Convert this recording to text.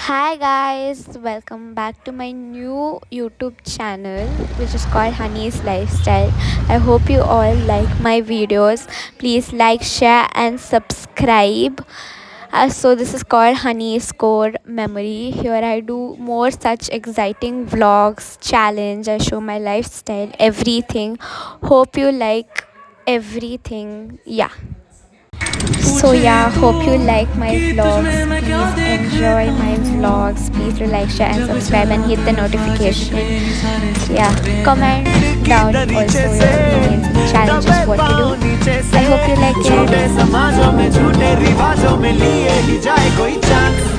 Hi guys, welcome back to my new YouTube channel which is called Honey's Lifestyle. I hope you all like my videos. Please like, share and subscribe. So this is called Honey's Core Memory. Here I do more such exciting vlogs, challenge. I show my lifestyle, everything. Hope you like everything. Yeah. So yeah, hope you like my vlogs. Please enjoy my vlogs. Please do like, share and subscribe and hit the notification. Yeah, comment down also your opinions and challenges what to do. I hope you like it. समाजों में झूठे रिवाजों में लिए ही जाए कोई चांद